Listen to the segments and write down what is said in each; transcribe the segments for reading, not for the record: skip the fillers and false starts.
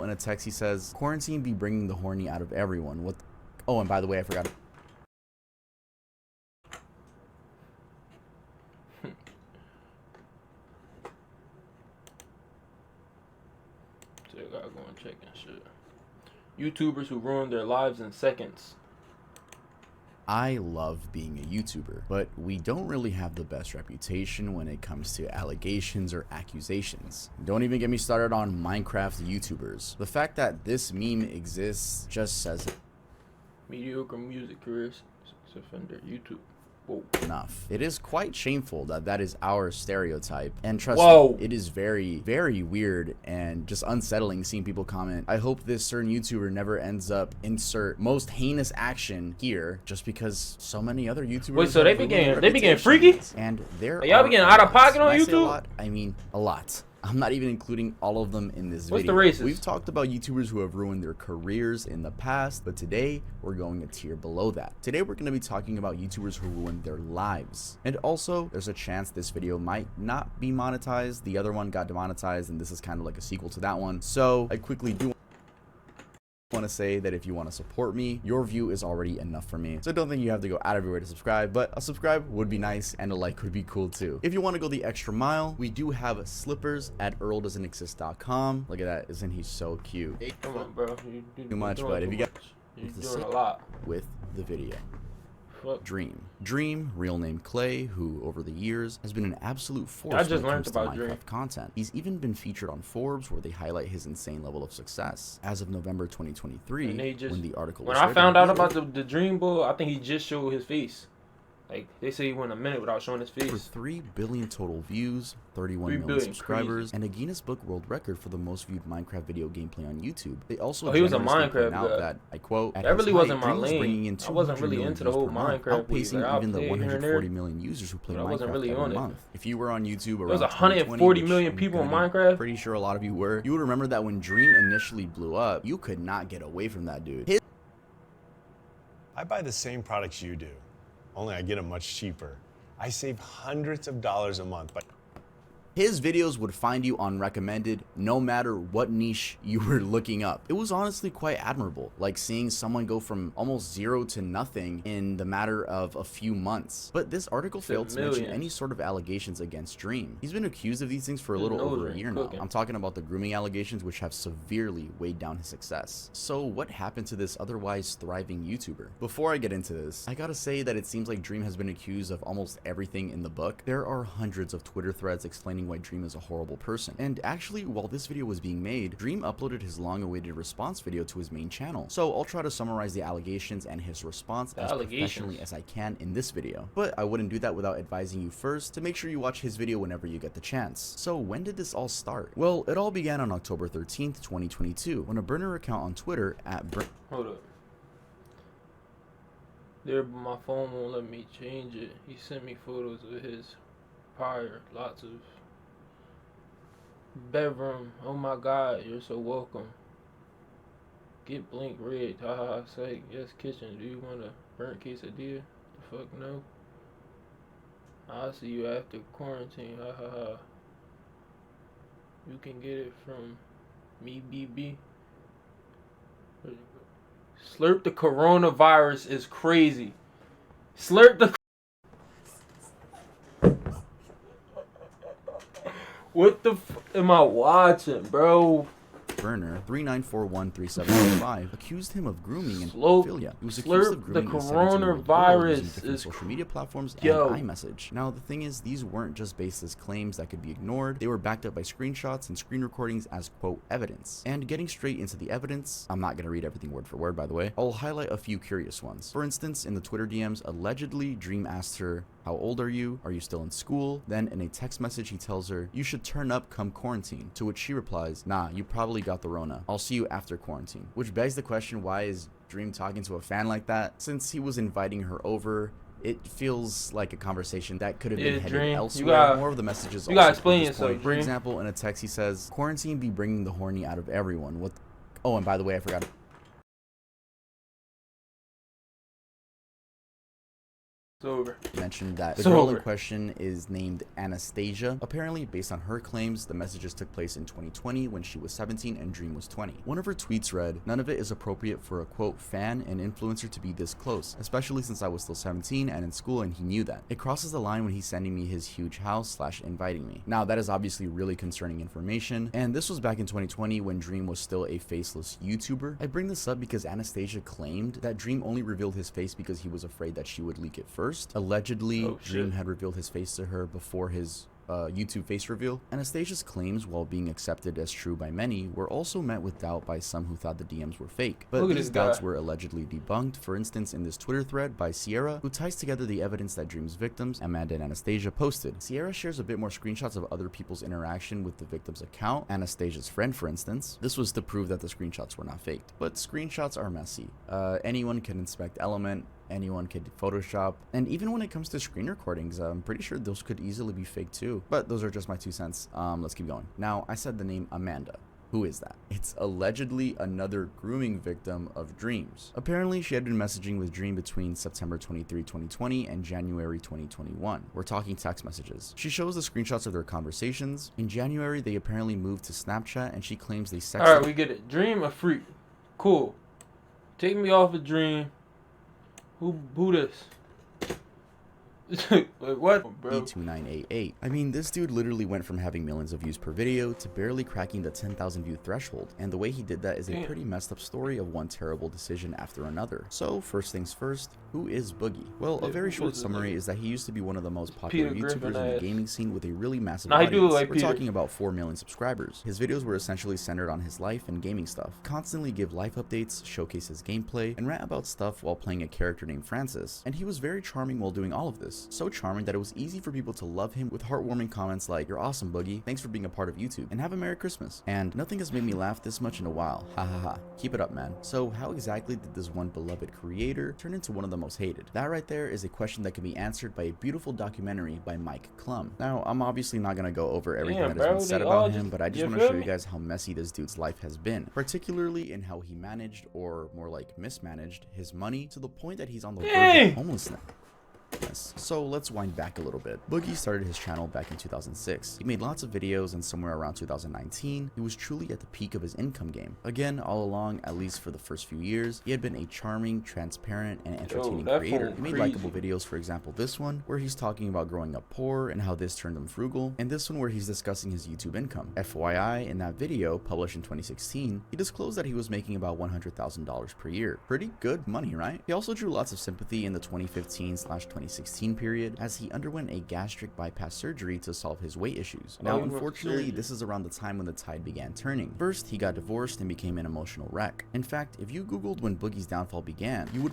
in a text he says, "Quarantine be bringing the horny out of everyone. What? Oh, and by the way, I forgot." So I gotta go and check and shit. YouTubers who ruin their lives in seconds. I love being a YouTuber, but we don't really have the best reputation when it comes to allegations or accusations. Don't even get me started on Minecraft YouTubers. The fact that this meme exists just says it. Mediocre music careers. Offender. YouTube. Whoa. Enough. It is quite shameful that that is our stereotype, and trust Whoa. me, it is very, very weird and just unsettling seeing people comment, "I hope this certain YouTuber never ends up insert most heinous action here," just because so many other YouTubers. Wait, so they be getting freaky? And there y'all be getting out of pocket on YouTube? YouTube? A lot, I mean a lot. I'm not even including all of them in this What's video. the racist? We've talked about YouTubers who have ruined their careers in the past, but today we're going a tier below that. Today we're going to be talking about YouTubers who ruined their lives. And also, there's a chance this video might not be monetized. The other one got demonetized, and this is kind of like a sequel to that one. So I quickly do want to say that if you want to support me, your view is already enough for me, so don't think you have to go out of your way to subscribe, but a subscribe would be nice and a like would be cool too. If you want to go the extra mile, we do have slippers at earldoesn'texist.com. Look at that, isn't he so cute? Come on, bro. Too much, but if you got you're doing a lot with the video. Fuck. Dream, real name Clay, who over the years has been an absolute force I just when it learned comes to about Minecraft Dream. content. He's even been featured on Forbes, where they highlight his insane level of success. As of November 2023, when the article was when I written, found out about the Dream Bull, I think he just showed his face. Like, they say he went a minute without showing his face. For 3 billion total views, 31 million billion, subscribers, and a Guinness Book World Record for the most viewed Minecraft video gameplay on YouTube. They also he was a generously Minecraft point out guy. that, I quote, That really wasn't my Dream is bringing lane. in I wasn't 200 really million into the views whole per month, Minecraft league. outpacing Like, even the here and there, 140 million users who play but I Minecraft wasn't really on every it. month. If you were on YouTube around There was 140 million people in Minecraft. Pretty sure a lot of you were. You would remember that when Dream initially blew up, you could not get away from that dude. I buy the same products you do, only I get them much cheaper. I save hundreds of dollars a month, but His videos would find you on recommended no matter what niche you were looking up. It was honestly quite admirable, like seeing someone go from almost zero to nothing in the matter of a few months. But this article failed to mention any sort of allegations against Dream. He's been accused of these things for a little over a year now. I'm talking about the grooming allegations, which have severely weighed down his success. So what happened to this otherwise thriving YouTuber? Before I get into this, I gotta say that it seems like Dream has been accused of almost everything in the book. There are hundreds of Twitter threads explaining why Dream is a horrible person. And actually, while this video was being made, Dream uploaded his long-awaited response video to his main channel. So I'll try to summarize the allegations and his response as professionally as I can in this video. But I wouldn't do that without advising you first to make sure you watch his video whenever you get the chance. So when did this all start? Well, it all began on October 13th, 2022, when a burner account on Twitter at Hold up. There, but my phone won't let me change it. He sent me photos of his prior, lots of bedroom. Oh my God, you're so welcome. Get blink red. Haha, say yes. Kitchen. Do you want a burnt quesadilla? The fuck no. I'll see you after quarantine. Ha ha ha. You can get it from me, BB. Slurp the coronavirus is crazy. Slurp the. What the f am I watching, bro? Burner 39413745 accused him of grooming and Slurp pedophilia. He was accused of grooming the a 17-year-old girl coronavirus using different is social media platforms and Yo. iMessage. Now the thing is, these weren't just baseless claims that could be ignored. They were backed up by screenshots and screen recordings as quote evidence. And getting straight into the evidence, I'm not gonna read everything word for word, by the way. I'll highlight a few curious ones. For instance, in the Twitter DMs, allegedly Dream asked her, "How old are you? Are you still in school?" Then in a text message, he tells her, "You should turn up come quarantine." To which she replies, "Nah, you probably got the Rona. I'll see you after quarantine." Which begs the question, why is Dream talking to a fan like that? Since he was inviting her over, it feels like a conversation that could have been headed Dream. elsewhere. More of the messages You gotta also explain prove this yourself, point. For Dream. example, in a text he says, "Quarantine be bringing the horny out of everyone. What?" Oh, and by the way, I forgot It's over. Mentioned that the It's girl in over. question is named Anastasia. Apparently, based on her claims, the messages took place in 2020 when she was 17 and Dream was 20. One of her tweets read, "None of it is appropriate for a quote fan and influencer to be this close, especially since I was still 17 and in school and he knew that. It crosses the line when he's sending me his huge house / inviting me." Now, that is obviously really concerning information, and this was back in 2020 when Dream was still a faceless YouTuber. I bring this up because Anastasia claimed that Dream only revealed his face because he was afraid that she would leak it first. Allegedly, Oh, shit. Dream had revealed his face to her before his YouTube face reveal. Anastasia's claims, while being accepted as true by many, were also met with doubt by some who thought the DMs were fake. But Look at these this doubts guy. were allegedly debunked, for instance in this Twitter thread by Sierra, who ties together the evidence that Dream's victims, Amanda and Anastasia, posted. Sierra shares a bit more screenshots of other people's interaction with the victim's account, Anastasia's friend for instance. This was to prove that the screenshots were not faked. But screenshots are messy. Anyone can inspect Element, anyone could Photoshop, and even when it comes to screen recordings, I'm pretty sure those could easily be fake too. But those are just my 2 cents. Let's keep going. Now, I said the name Amanda. Who is that? It's allegedly another grooming victim of Dream's. Apparently, she had been messaging with Dream between September 23, 2020 and January 2021. We're talking text messages. She shows the screenshots of their conversations. In January, they apparently moved to Snapchat, and she claims they sexted. Alright, we get it. Dream a freak. Cool. Take me off a Dream. Who this? Like, what, bro? 2988. I mean, this dude literally went from having millions of views per video to barely cracking the 10,000 view threshold, and the way he did that is a pretty messed up story of one terrible decision after another. So, first things first, who is Boogie? Well, a very short summary is that he used to be one of the most popular Peter YouTubers Griffin in the ass. gaming scene with a really massive Nah, he audience. do look like We're Peter. talking about 4 million subscribers. His videos were essentially centered on his life and gaming stuff. Constantly give life updates, showcase his gameplay, and rant about stuff while playing a character named Francis. And he was very charming while doing all of this. So charming that it was easy for people to love him with heartwarming comments like, "You're awesome, Boogie. Thanks for being a part of YouTube. And have a Merry Christmas." And nothing has made me laugh this much in a while. Ha ha ha. Keep it up, man. So how exactly did this one beloved creator turn into one of the most hated? That right there is a question that can be answered by a beautiful documentary by Mike Klum. Now, I'm obviously not gonna go over everything Damn, that has bro, been said they all about him, just- but I just you want to feel show you me? guys how messy this dude's life has been, particularly in how he managed, or more like mismanaged, his money to the point that he's on the verge Dang. of homelessness. So let's wind back a little bit. Boogie started his channel back in 2006. He made lots of videos, and somewhere around 2019, he was truly at the peak of his income game. Again, all along, at least for the first few years, he had been a charming, transparent, and entertaining that creator. fool He made crazy. likable videos, for example this one, where he's talking about growing up poor and how this turned him frugal, and this one where he's discussing his YouTube income. FYI, in that video, published in 2016, he disclosed that he was making about $100,000 per year. Pretty good money, right? He also drew lots of sympathy in the 2015/2016 period, as he underwent a gastric bypass surgery to solve his weight issues. Now, he went for unfortunately, surgery. this is around the time when the tide began turning. First, he got divorced and became an emotional wreck. In fact, if you googled when Boogie's downfall began, you would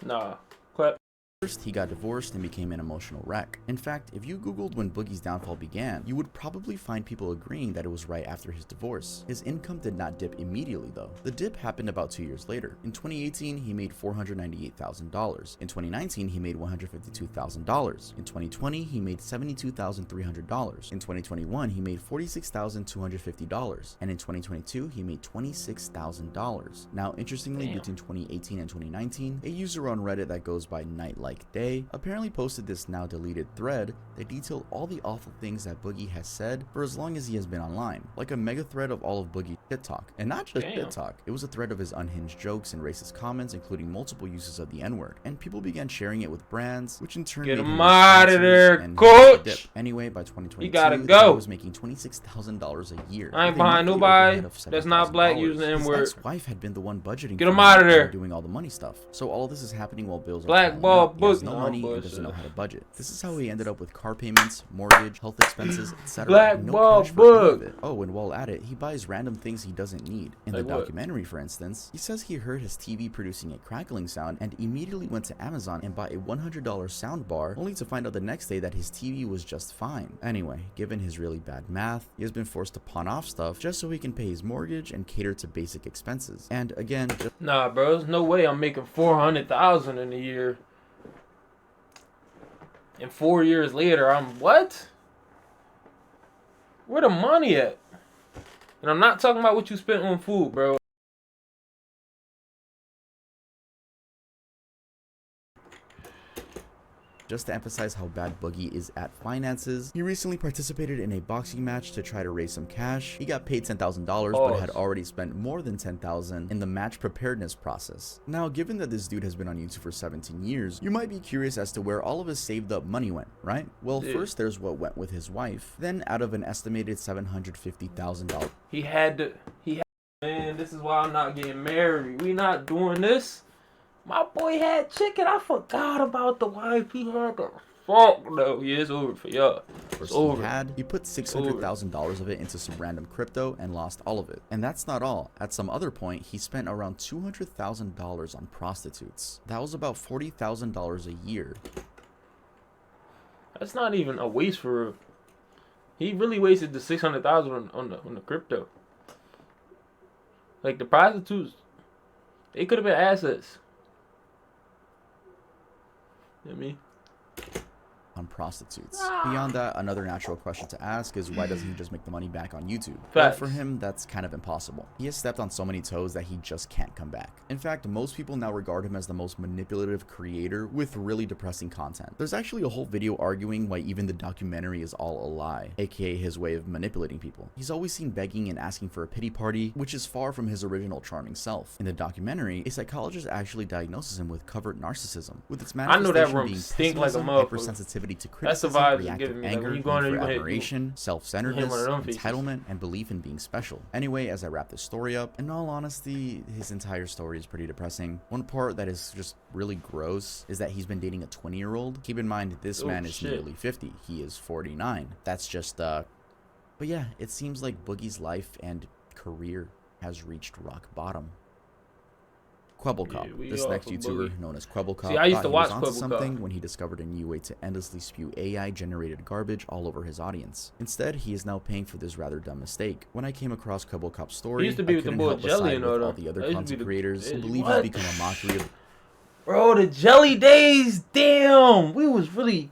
Nah. Clap. First, he got divorced and became an emotional wreck. In fact, if you googled when Boogie's downfall began, you would probably find people agreeing that it was right after his divorce. His income did not dip immediately though. The dip happened about 2 years later. In 2018, he made $498,000. In 2019, he made $152,000. In 2020, he made $72,300. In 2021, he made $46,250. And in 2022, he made $26,000. Now, interestingly, Damn. between 2018 and 2019, a user on Reddit that goes by Nightlight Day apparently posted this now deleted thread that detailed all the awful things that Boogie has said for as long as he has been online, like a mega thread of all of Boogie's shit talk. And not just Damn. shit talk, it was a thread of his unhinged jokes and racist comments, including multiple uses of the N-word, and people began sharing it with brands, which in turn Get made him him outta sponsors there, and coach! dip. Anyway, by 2022, gotta the go. guy was making $26,000 a year. I ain't with a behind monthly nobody overhead of that's not black $7,000. using the His N-word. ex-wife had been the one budgeting Get for him outta and there. doing all the money stuff. So all of this is happening while bills are Blackball piling up. He has Boogie. no No, money bullshit. and doesn't know how to budget. This is how he ended up with car payments, mortgage, health expenses, etc. and no Blackball cash for any of Boog. it. Oh, and while at it, he buys random things he doesn't need. In Like the what? documentary, for instance, he says he heard his TV producing a crackling sound and immediately went to Amazon and bought a $100 sound bar, only to find out the next day that his TV was just fine. Anyway, given his really bad math, he has been forced to pawn off stuff just so he can pay his mortgage and cater to basic expenses. And again, just Nah, bro. There's no way I'm making $400,000 in a year. And 4 years later, I'm what? Where the money at? And I'm not talking about what you spent on food, bro. Just to emphasize how bad Boogie is at finances, he recently participated in a boxing match to try to raise some cash. He got paid $10,000 but had already spent more than $10,000 in the match preparedness process. Now, given that this dude has been on YouTube for 17 years, you might be curious as to where all of his saved up money went, right? Well, first there's what went with his wife. Then out of an estimated $750,000. Man, this is why I'm not getting married. We not doing this. My boy had chicken. I forgot about the wife. He had the fuck no. Yeah, it's over for y'all. He put $600,000 of it into some random crypto and lost all of it. And that's not all. At some other point, he spent around $200,000 on prostitutes. That was about $40,000 a year. That's not even a waste for real. He really wasted the $600,000 on the crypto. Like the prostitutes, they could have been assets. You know what I mean? On prostitutes. Beyond that, another natural question to ask is why doesn't he just make the money back on YouTube? Well, for him, that's kind of impossible. He has stepped on so many toes that he just can't come back. In fact, most people now regard him as the most manipulative creator with really depressing content. There's actually a whole video arguing why even the documentary is all a lie, aka his way of manipulating people. He's always seen begging and asking for a pity party, which is far from his original charming self. In the documentary, a psychologist actually diagnoses him with covert narcissism, with its manifestation being pessimism, hypersensitivity to criticism, reactive anger, need for admiration, self-centeredness, entitlement, and belief in being special. Anyway, as I wrap this story up, in all honesty, his entire story is pretty depressing. One part that is just really gross is that he's been dating a 20-year-old. Keep in mind, this man is nearly 50. He is 49. That's just, but yeah, it seems like Boogie's life and career has reached rock bottom. Kwebbelkop, this next YouTuber known as Kwebbelkop, See, I used to watch he was onto something when he discovered a new way to endlessly spew AI-generated garbage all over his audience. Instead, he is now paying for this rather dumb mistake. When I came across Kwebbelkop's story, I couldn't help but side with all the other content creators who believe he's become a mockery of... Bro, the jelly days, damn! We was really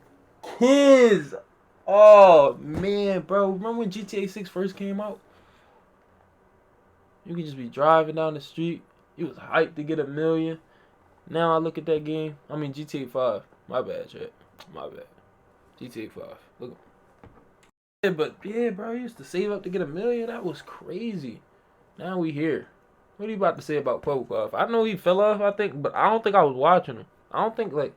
kids. Oh, man, bro. Remember when GTA 6 first came out? You could just be driving down the street. He was hyped to get 1 million. Now I look at that game. I mean, GTA 5. My bad, chat. My bad. GTA 5. Look. Yeah, but yeah, bro, he used to save up to get 1 million. That was crazy. Now we here. What are you about to say about Kwebbelkop? I know he fell off, I think, but I don't think I was watching him. I don't think, like,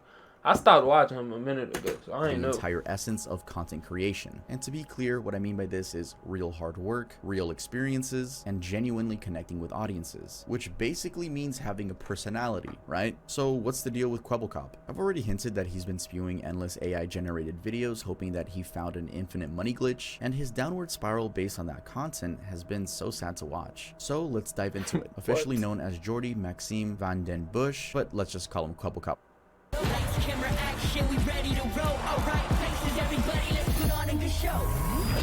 I stopped watching him a minute ago, so I ain't know. The entire essence of content creation. And to be clear, what I mean by this is real hard work, real experiences, and genuinely connecting with audiences, which basically means having a personality, right? So what's the deal with Kwebbelkop? I've already hinted that he's been spewing endless AI-generated videos, hoping that he found an infinite money glitch, and his downward spiral based on that content has been so sad to watch. So let's dive into it. Officially known as Jordi Maxime Van Den Bush, but let's just call him Kwebbelkop. Lights, camera, action, we ready to roll. Alright, faces, everybody, let's put on a good show.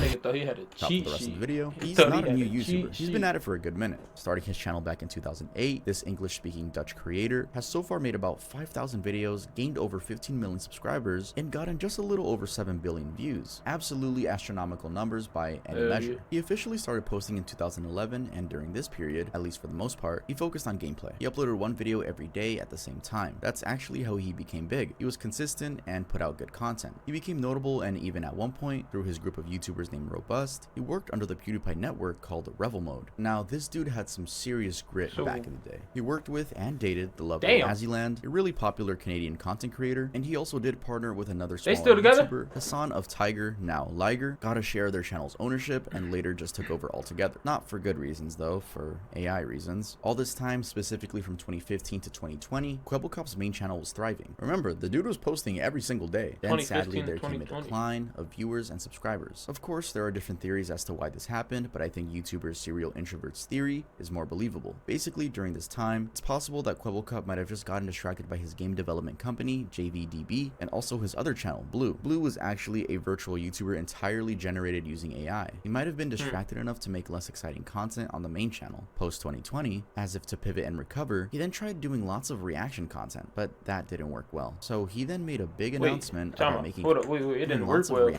Nigga thought he had a cheat For the rest of the sheet. video, he's not a new YouTuber. He's been at it for a good minute. Starting his channel back in 2008, this English-speaking Dutch creator has so far made about 5,000 videos, gained over 15 million subscribers, and gotten just a little over 7 billion views. Absolutely astronomical numbers by any measure. He officially started posting in 2011, and during this period, at least for the most part, he focused on gameplay. He uploaded one video every day at the same time. That's actually how he became big. He was consistent and put out good content. He became notable, and even at one point, through his group of YouTubers named Robust, he worked under the PewDiePie network called Revel Mode. Now, this dude had some serious grit back in the day. He worked with and dated the lovely Azzyland, a really popular Canadian content creator, and he also did partner with another small YouTuber, Hassan of Tiger, now Liger, got to share their channel's ownership, and later just took over altogether. Not for good reasons though, for AI reasons. All this time, specifically from 2015 to 2020, Kwebbelkop's main channel was thriving. Remember, the dude was posting every single day. Then sadly, there came a decline of viewers and subscribers. Of course, there are different theories as to why this happened, but I think YouTubers Serial Introvert's theory is more believable. Basically, during this time, it's possible that Kwebbelkop might have just gotten distracted by his game development company, JVDB, and also his other channel, Blue. Blue was actually a virtual YouTuber entirely generated using AI. He might have been distracted enough to make less exciting content on the main channel. Post-2020, as if to pivot and recover, he then tried doing lots of reaction content, but that didn't work well. So he then made a big announcement about making it didn't work well.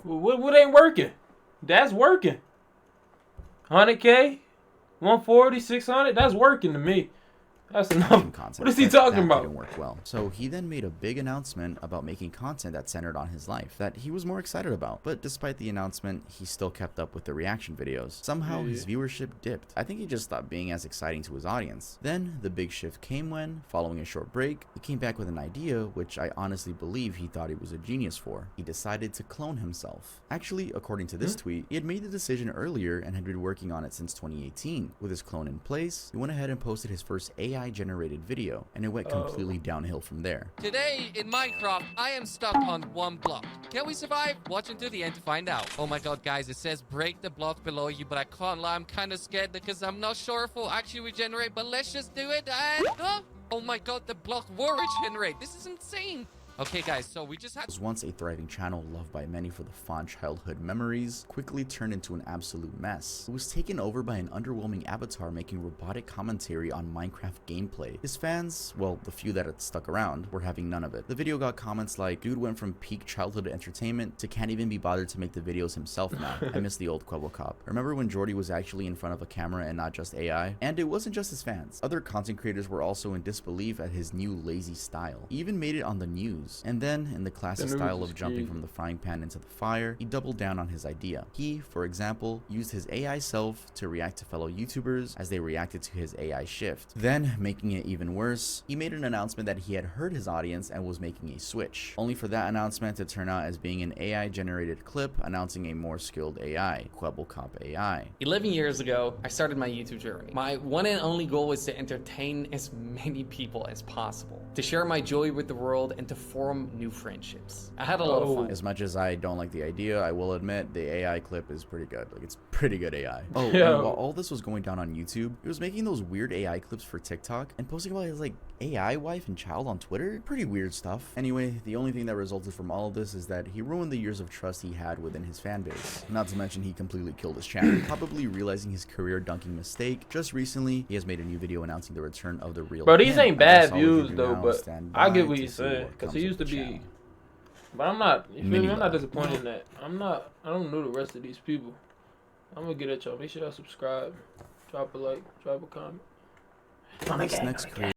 What ain't working? That's working. 100K, 140, 600. That's working to me. That's enough. content. What is he but talking that about? Didn't work well. So he then made a big announcement about making content that centered on his life that he was more excited about. But despite the announcement, he still kept up with the reaction videos. Somehow his viewership dipped. I think he just stopped being as exciting to his audience. Then the big shift came when, following a short break, he came back with an idea which I honestly believe he thought he was a genius for. He decided to clone himself. Actually, according to this tweet, he had made the decision earlier and had been working on it since 2018. With his clone in place, he went ahead and posted his first AI generated video, and it went completely downhill from there. Today in Minecraft, I am stuck on one block. Can we survive? Watch until the end to find out. Oh my god, guys, it says break the block below you, but I can't lie, I'm kind of scared because I'm not sure if we'll actually regenerate, but let's just do it and... Oh my god, the block will regenerate. This is insane. Okay, guys, so we just had... Was once a thriving channel loved by many for the fond childhood memories, quickly turned into an absolute mess. It was taken over by an underwhelming avatar making robotic commentary on Minecraft gameplay. His fans, well, the few that had stuck around, were having none of it. The video got comments like, dude went from peak childhood entertainment to can't even be bothered to make the videos himself now. I miss the old Quibble Cop. Remember when Jordy was actually in front of a camera and not just AI? And it wasn't just his fans. Other content creators were also in disbelief at his new lazy style. He even made it on the news. And then, in the classic style of jumping from the frying pan into the fire, he doubled down on his idea. He, for example, used his AI self to react to fellow YouTubers as they reacted to his AI shift. Then, making it even worse, he made an announcement that he had heard his audience and was making a switch, only for that announcement to turn out as being an AI-generated clip announcing a more skilled AI, Quibble Cop AI. 11 years ago, I started my YouTube journey. My one and only goal was to entertain as many people as possible, to share my joy with the world, and to form new friendships. I had a lot of fun. As much as I don't like the idea, I will admit the AI clip is pretty good. Like, it's pretty good AI. Oh, Yeah. and while all this was going down on YouTube, he was making those weird AI clips for TikTok and posting about his, like, AI wife and child on Twitter. Pretty weird stuff. Anyway, the only thing that resulted from all of this is that he ruined the years of trust he had within his fan base. Not to mention he completely killed his channel, probably realizing his career dunking mistake. Just recently, he has made a new video announcing the return of the real Bro, these him. ain't I bad guess all we can views do though, now but is stand I get by what to you're see saying what because comes he of used to the be. channel. But I'm not. You feel me? Mini I'm not bug. disappointed in that. I don't know the rest of these people. I'm gonna get at y'all. Make sure y'all subscribe, drop a like, drop a comment. This next creator